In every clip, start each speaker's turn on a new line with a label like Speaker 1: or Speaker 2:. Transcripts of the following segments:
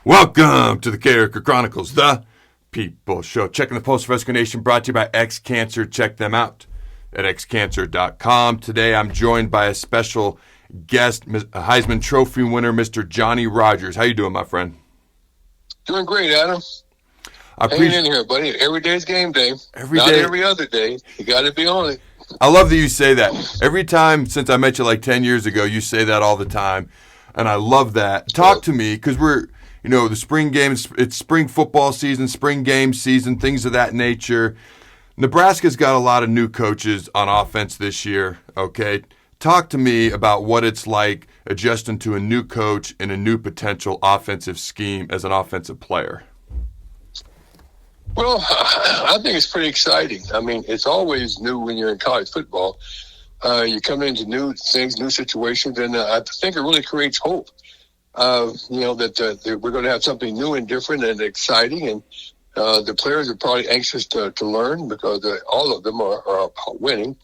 Speaker 1: Welcome to the Carriker Chronicles, the People Show. Checking the Pulse of Husker Nation, brought to you by XCancer. Check them out at XCancer.com. Today I'm joined by a special guest, Heisman Trophy winner, Mr. Johnny Rodgers. How you doing, my friend?
Speaker 2: Doing great, Adam. Hang in here, buddy. Every day's game day. Not every other day. You got to be on it.
Speaker 1: I love that you say that. Every time since I met you like 10 years ago, you say that all the time, and I love that. Talk to me, because we're, the spring games, it's spring football season, spring game season, things of that nature. Nebraska's got a lot of new coaches on offense this year, okay? Talk to me about what it's like adjusting to a new coach and a new potential offensive scheme as an offensive player.
Speaker 2: Well, I think it's pretty exciting. I mean, it's always new when you're in college football. You come into new things, new situations, and I think it really creates hope. That we're going to have something new and different and exciting, and the players are probably anxious to learn because all of them are winning.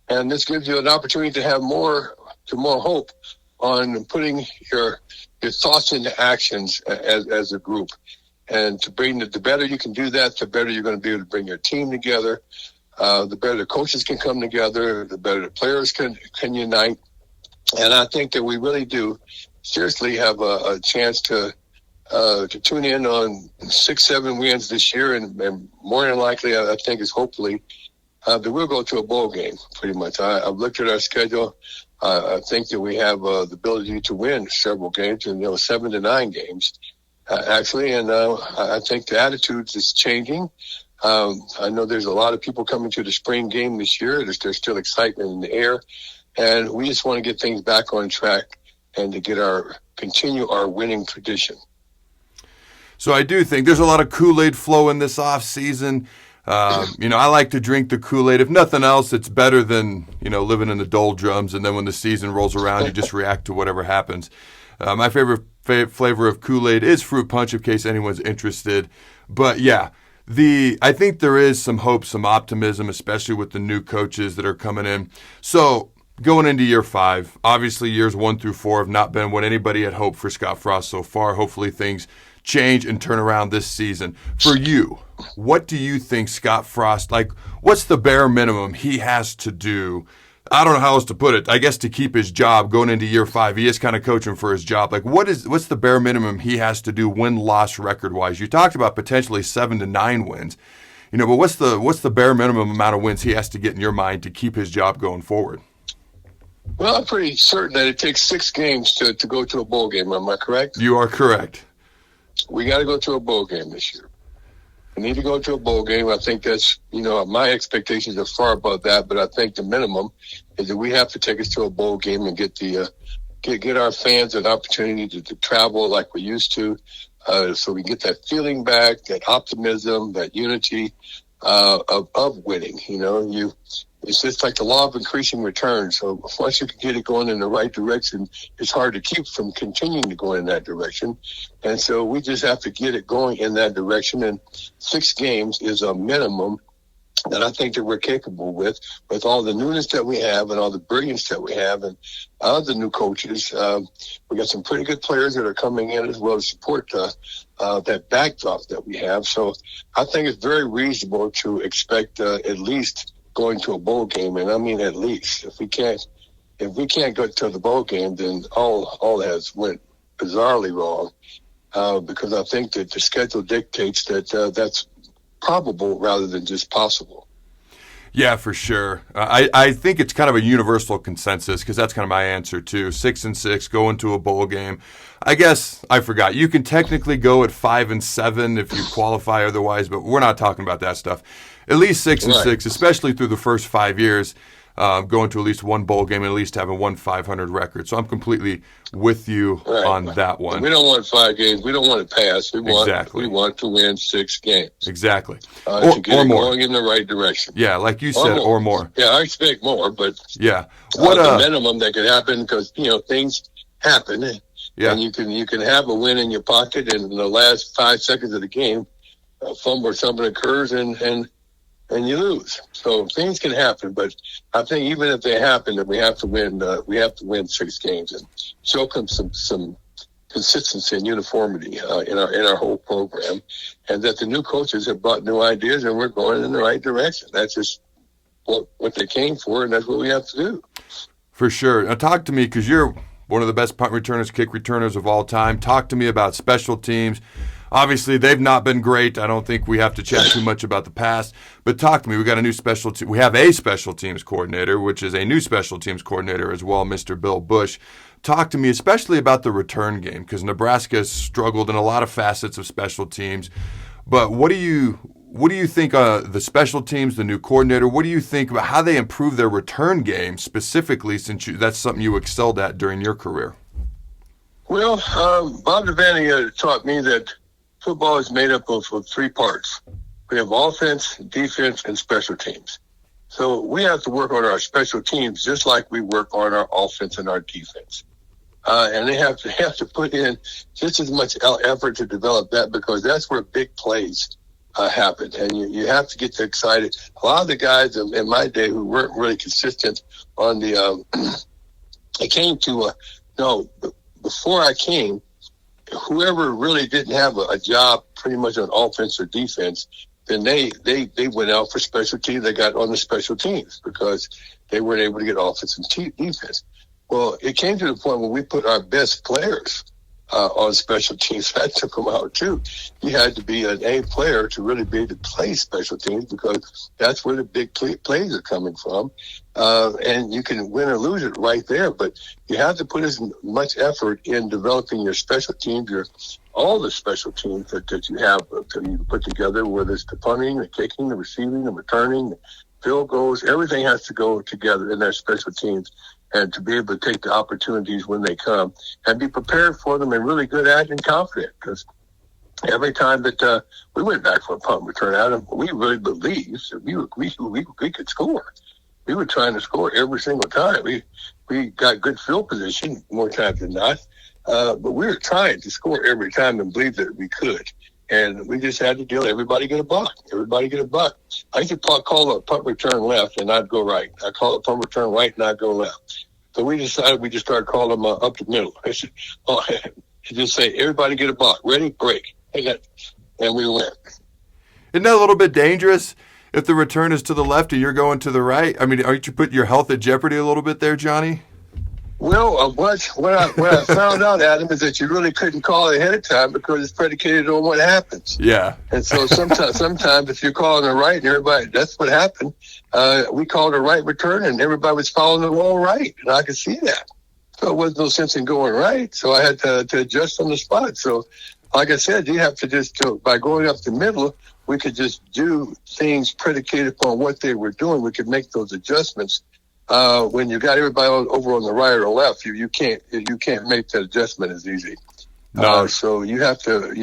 Speaker 2: And this gives you an opportunity to have more hope on putting your thoughts into actions as a group. And to bring the better you can do that, the better you're going to be able to bring your team together. The better the coaches can come together, the better the players can unite. And I think that we really do seriously have a chance to tune in on 6-7 wins this year, and more than likely, I think is hopefully that we'll go to a bowl game. Pretty much, I've looked at our schedule. I think that we have the ability to win several games, and 7 to 9 games actually. And I think the attitudes is changing. I know there's a lot of people coming to the spring game this year. There's still excitement in the air, and we just want to get things back on track and to continue our winning tradition.
Speaker 1: So I do think there's a lot of Kool-Aid flowing this off season. I like to drink the Kool-Aid. If nothing else, it's better than, living in the doldrums. And then when the season rolls around, you just react to whatever happens. My favorite flavor of Kool-Aid is fruit punch, in case anyone's interested. But yeah, I think there is some hope, some optimism, especially with the new coaches that are coming in. So going into year 5, obviously years 1 through 4 have not been what anybody had hoped for Scott Frost so far. Hopefully things change and turn around this season. For you, what do you think Scott Frost, what's the bare minimum he has to do? I don't know how else to put it. I guess to keep his job going into year 5, he is kind of coaching for his job. What's the bare minimum he has to do win-loss record-wise? You talked about potentially 7 to 9 wins, but what's the bare minimum amount of wins he has to get in your mind to keep his job going forward?
Speaker 2: Well, I'm pretty certain that it takes 6 games to go to a bowl game. Am I correct?
Speaker 1: You are correct.
Speaker 2: We got to go to a bowl game this year. We need to go to a bowl game. I think that's, my expectations are far above that, but I think the minimum is that we have to take us to a bowl game and get our fans an opportunity to travel like we used to, so we get that feeling back, that optimism, that unity of winning. It's just like the law of increasing returns. So once you can get it going in the right direction, it's hard to keep from continuing to go in that direction. And so we just have to get it going in that direction. And 6 games is a minimum that I think that we're capable with all the newness that we have and all the brilliance that we have and the new coaches. We got some pretty good players that are coming in as well to support that backdrop that we have. So I think it's very reasonable to expect at least going to a bowl game, and I mean at least. If we can't go to the bowl game, then all has went bizarrely wrong, because I think that the schedule dictates that that's probable rather than just possible.
Speaker 1: Yeah, for sure. I think it's kind of a universal consensus, because that's kind of my answer too. 6-6, going to a bowl game. I guess I forgot. You can technically go at 5-7 if you qualify otherwise, but we're not talking about that stuff. At least 6-6, especially through the first 5 years, going to at least one bowl game and at least having one 500 record. So I'm completely with you on that one.
Speaker 2: We don't want 5 games. We don't want to pass. We want to win 6 games.
Speaker 1: Exactly.
Speaker 2: To get
Speaker 1: or
Speaker 2: it
Speaker 1: more.
Speaker 2: Going in the right direction.
Speaker 1: Yeah, like you said, or more.
Speaker 2: Yeah, I expect more, but
Speaker 1: yeah,
Speaker 2: the minimum that could happen, because things happen.
Speaker 1: Yeah.
Speaker 2: And you can have a win in your pocket, and in the last 5 seconds of the game, a fumble or something occurs, and you lose. So things can happen, but I think even if they happen, that we have to win. We have to win 6 games and show them some consistency and uniformity in our whole program, and that the new coaches have brought new ideas, and we're going in the right direction. That's just what they came for, and that's what we have to do.
Speaker 1: For sure. Now talk to me, because you're one of the best punt returners, kick returners of all time. Talk to me about special teams. Obviously, they've not been great. I don't think we have to chat too much about the past. But talk to me. We got a new we have a special teams coordinator, which is a new special teams coordinator as well, Mr. Bill Bush. Talk to me, especially about the return game, because Nebraska has struggled in a lot of facets of special teams. But what do you think the special teams, the new coordinator, what do you think about how they improve their return game specifically, since that's something you excelled at during your career?
Speaker 2: Well, Bob Devaney taught me that football is made up of 3 parts. We have offense, defense, and special teams. So we have to work on our special teams just like we work on our offense and our defense. And they have to put in just as much effort to develop that, because that's where big plays happen. And you have to get excited. A lot of the guys in my day who weren't really consistent on the I came to before I came, whoever really didn't have a job pretty much on offense or defense, then they went out for special teams. They got on the special teams because they weren't able to get offense and defense. Well, it came to the point where we put our best players on special teams. That took them out too. You had to be an A player to really be able to play special teams, because that's where the big plays are coming from. And you can win or lose it right there, but you have to put as much effort in developing your special teams, all the special teams that you have to put together, whether it's the punting, the kicking, the receiving, the returning, the field goals. Everything has to go together in their special teams, and to be able to take the opportunities when they come and be prepared for them and really good at it and confident. Because every time that we went back for a punt return, Adam, we really believed that we could score. We were trying to score every single time. We got good field position more times than not, but we were trying to score every time and believed that we could. And we just had to deal. Everybody get a buck. Everybody get a buck. I used to call a punt return left, and I'd go right. I call a punt return right, and I'd go left. So we decided we just started calling them up the middle. I said, just say, everybody get a buck. Ready? Break. And we went.
Speaker 1: Isn't that a little bit dangerous if the return is to the left and you're going to the right? I mean, aren't you putting your health at jeopardy a little bit there, Johnny?
Speaker 2: Well, what I found out, Adam, is that you really couldn't call it ahead of time, because it's predicated on what happens.
Speaker 1: Yeah.
Speaker 2: And so sometimes if you're calling the right and everybody, that's what happened. We called a right return and everybody was following the wrong right, and I could see that. So it was no sense in going right. So I had to adjust on the spot. So, like I said, you have to just by going up the middle, we could just do things predicated upon what they were doing. We could make those adjustments. When you got everybody over on the right or the left, you can't make that adjustment as easy.
Speaker 1: No.
Speaker 2: So you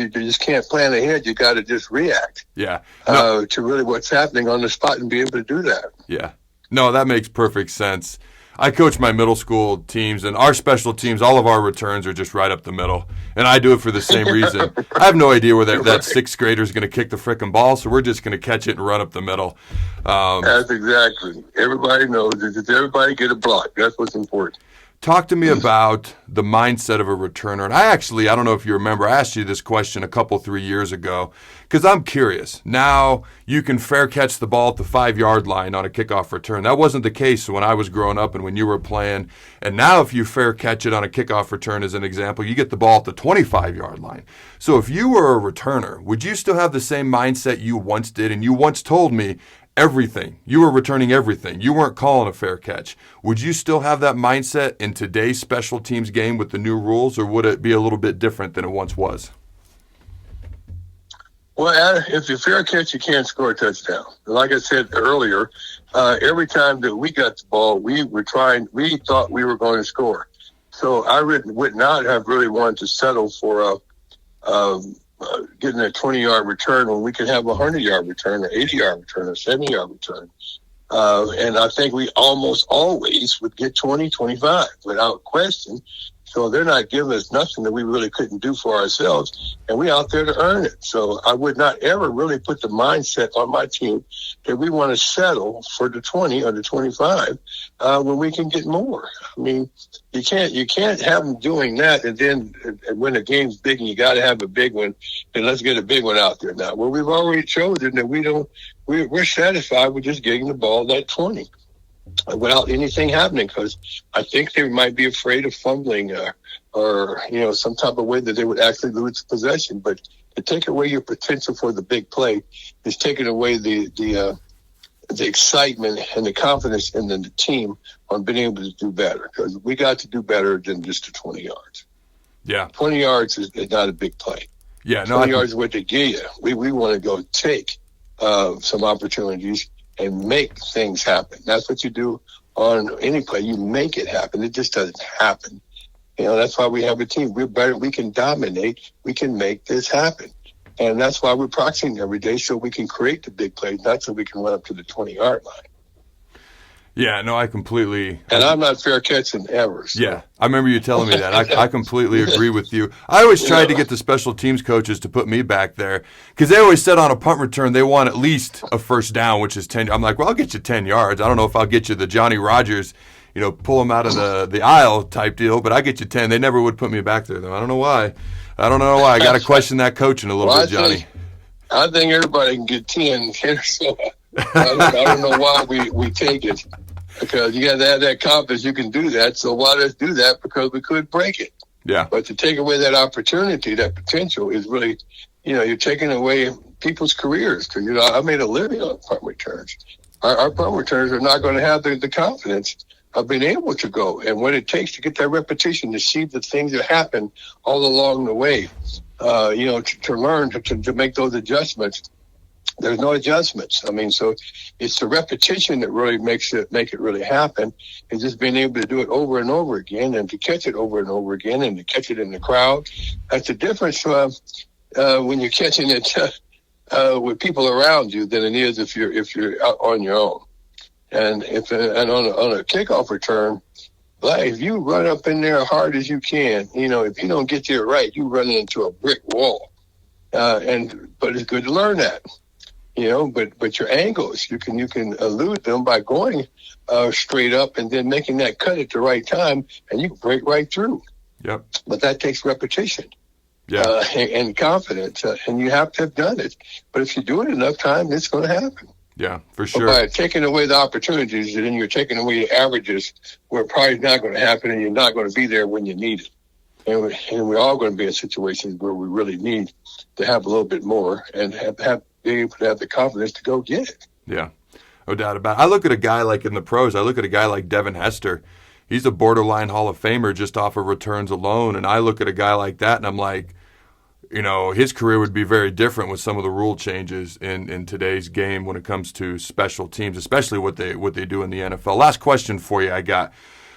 Speaker 2: just can't plan ahead. You got to just react.
Speaker 1: Yeah.
Speaker 2: To really what's happening on the spot and be able to do that.
Speaker 1: Yeah. No, that makes perfect sense. I coach my middle school teams, and our special teams, all of our returns are just right up the middle. And I do it for the same reason. I have no idea where that sixth grader is going to kick the frickin' ball, so we're just going to catch it and run up the middle.
Speaker 2: That's exactly. Everybody knows that everybody get a block. That's what's important.
Speaker 1: Talk to me about the mindset of a returner. And I don't know if you remember, I asked you this question 3 years ago, because I'm curious. Now you can fair catch the ball at the 5-yard line on a kickoff return. That wasn't the case when I was growing up and when you were playing. And now if you fair catch it on a kickoff return, as an example, you get the ball at the 25-yard line. So if you were a returner, would you still have the same mindset you once did? And you once told me, everything. You were returning everything. You weren't calling a fair catch. Would you still have that mindset in today's special teams game with the new rules, or would it be a little bit different than it once was?
Speaker 2: Well, if you fair catch, you can't score a touchdown. Like I said earlier, every time that we got the ball, we thought we were going to score. So I would not have really wanted to settle for getting a 20-yard return when we could have a 100-yard return or 80-yard return or 70-yard return. And I think we almost always would get 20, 25 without question. So they're not giving us nothing that we really couldn't do for ourselves, and we out there to earn it. So I would not ever really put the mindset on my team that we want to settle for the 20 or the 25 when we can get more. I mean, you can't have them doing that, and then when the game's big and you got to have a big one, then let's get a big one out there now. Well, we've already chosen that we're satisfied with just getting the ball at 20. Without anything happening, because I think they might be afraid of fumbling or some type of way that they would actually lose possession. But to take away your potential for the big play is taking away the excitement and the confidence in the team on being able to do better, because we got to do better than just the 20 yards.
Speaker 1: Yeah.
Speaker 2: 20 yards is not a big play.
Speaker 1: Yeah, no,
Speaker 2: 20 yards is what they give you. We want to go take some opportunities and make things happen. That's what you do on any play. You make it happen. It just doesn't happen. That's why we have a team. We're better. We can dominate. We can make this happen. And that's why we're practicing every day, so we can create the big plays, not so we can run up to the 20-yard line.
Speaker 1: Yeah, no, I completely...
Speaker 2: And I'm not fair catching ever. So.
Speaker 1: Yeah, I remember you telling me that. I completely agree with you. I always tried to get the special teams coaches to put me back there, because they always said on a punt return they want at least a first down, which is 10. I'm like, well, I'll get you 10 yards. I don't know if I'll get you the Johnny Rodgers, pull them out of the aisle type deal, but I get you 10. They never would put me back there, though. I don't know why. I got to question that coaching a little bit, Johnny.
Speaker 2: I think everybody can get 10 here, so I don't know why we take it. Because you got to have that confidence you can do that. So why let's do that? Because we could break it.
Speaker 1: Yeah.
Speaker 2: But to take away that opportunity, that potential is really, you're taking away people's careers. Because, I made a living on punt returns. Our punt returns are not going to have the confidence of being able to go. And what it takes to get that repetition, to see the things that happen all along the way, to learn to make those adjustments. There's no adjustments. I mean, so it's the repetition that really make it really happen, and just being able to do it over and over again, and to catch it over and over again, and to catch it in the crowd. That's the difference when you're catching it with people around you than it is if you're out on your own. And on a kickoff return, like if you run up in there as hard as you can, if you don't get there right, you run into a brick wall. But it's good to learn that. But your angles, you can elude them by going straight up and then making that cut at the right time, and you can break right through.
Speaker 1: Yep.
Speaker 2: But that takes repetition, and confidence, and you have to have done it. But if you do it enough time, it's going to happen.
Speaker 1: Yeah, for sure.
Speaker 2: But by taking away the opportunities, then you're taking away the averages, where it probably not going to happen, and you're not going to be there when you need it. And we're all going to be in situations where we really need to have a little bit more and be able to have the confidence to go get it.
Speaker 1: Yeah, no doubt about it. I look at a guy like in the pros, I look at a guy like Devin Hester. He's a borderline Hall of Famer just off of returns alone. And I look at a guy like that and I'm like, his career would be very different with some of the rule changes in today's game when it comes to special teams, especially what they do in the NFL. Last question for you I got.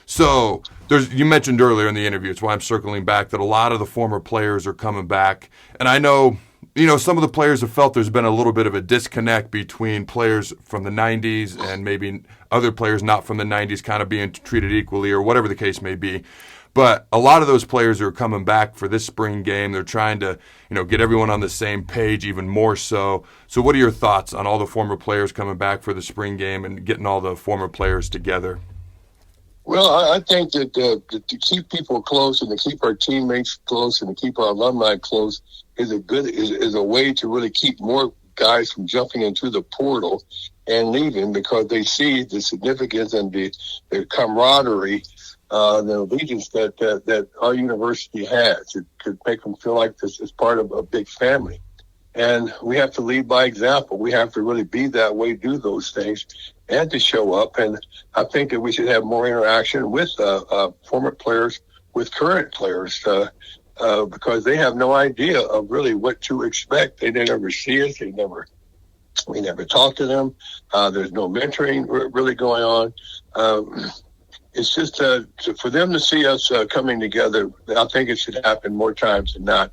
Speaker 1: So you mentioned earlier in the interview, it's why I'm circling back, that a lot of the former players are coming back. And I know, some of the players have felt there's been a little bit of a disconnect between players from the 90s and maybe other players not from the 90s kind of being treated equally or whatever the case may be. But a lot of those players are coming back for this spring game. They're trying to, get everyone on the same page even more so. So what are your thoughts on all the former players coming back for the spring game and getting all the former players together?
Speaker 2: Well, I think that to keep people close and to keep our teammates close and to keep our alumni close is a way to really keep more guys from jumping into the portal and leaving, because they see the significance and the camaraderie, the allegiance that our university has. It could make them feel like this is part of a big family. And we have to lead by example. We have to really be that way, do those things, and to show up. And I think that we should have more interaction with former players, with current players, because they have no idea of really what to expect. They never see us. We never talk to them. There's no mentoring really going on. It's just for them to see us coming together. I think it should happen more times than not.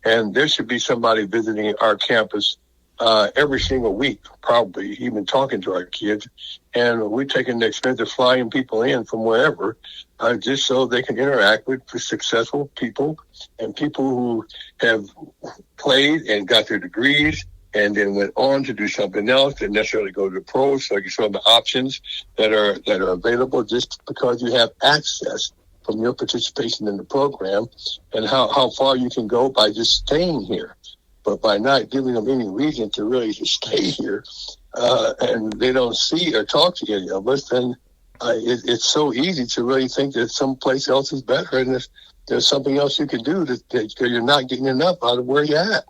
Speaker 2: And there should be somebody visiting our campus every single week, probably even talking to our kids. And we're taking the expense of flying people in from wherever, just so they can interact with successful people and people who have played and got their degrees and then went on to do something else, didn't necessarily go to the pros. So you show them the options that are available just because you have access from your participation in the program, and how far you can go by just staying here. But by not giving them any reason to really just stay here, and they don't see or talk to any of us, then it's so easy to really think that someplace else is better, and there's something else you can do that you're not getting enough out of where you're at.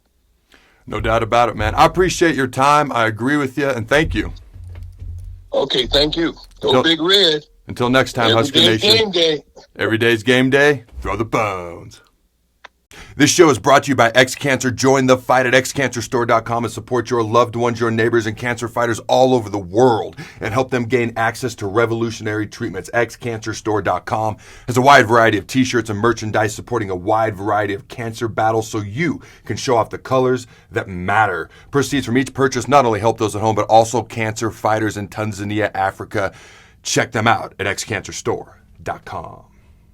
Speaker 1: No doubt about it, man. I appreciate your time. I agree with you, and thank you.
Speaker 2: Okay, thank you. Go Big Red.
Speaker 1: Until next time, Husker Nation.
Speaker 2: Game day.
Speaker 1: Every day's game day. Throw the bones. This show is brought to you by XCancer. Join the fight at XCancerStore.com and support your loved ones, your neighbors, and cancer fighters all over the world and help them gain access to revolutionary treatments. XCancerStore.com has a wide variety of t-shirts and merchandise supporting a wide variety of cancer battles so you can show off the colors that matter. Proceeds from each purchase not only help those at home, but also cancer fighters in Tanzania, Africa. Check them out at XCancerStore.com.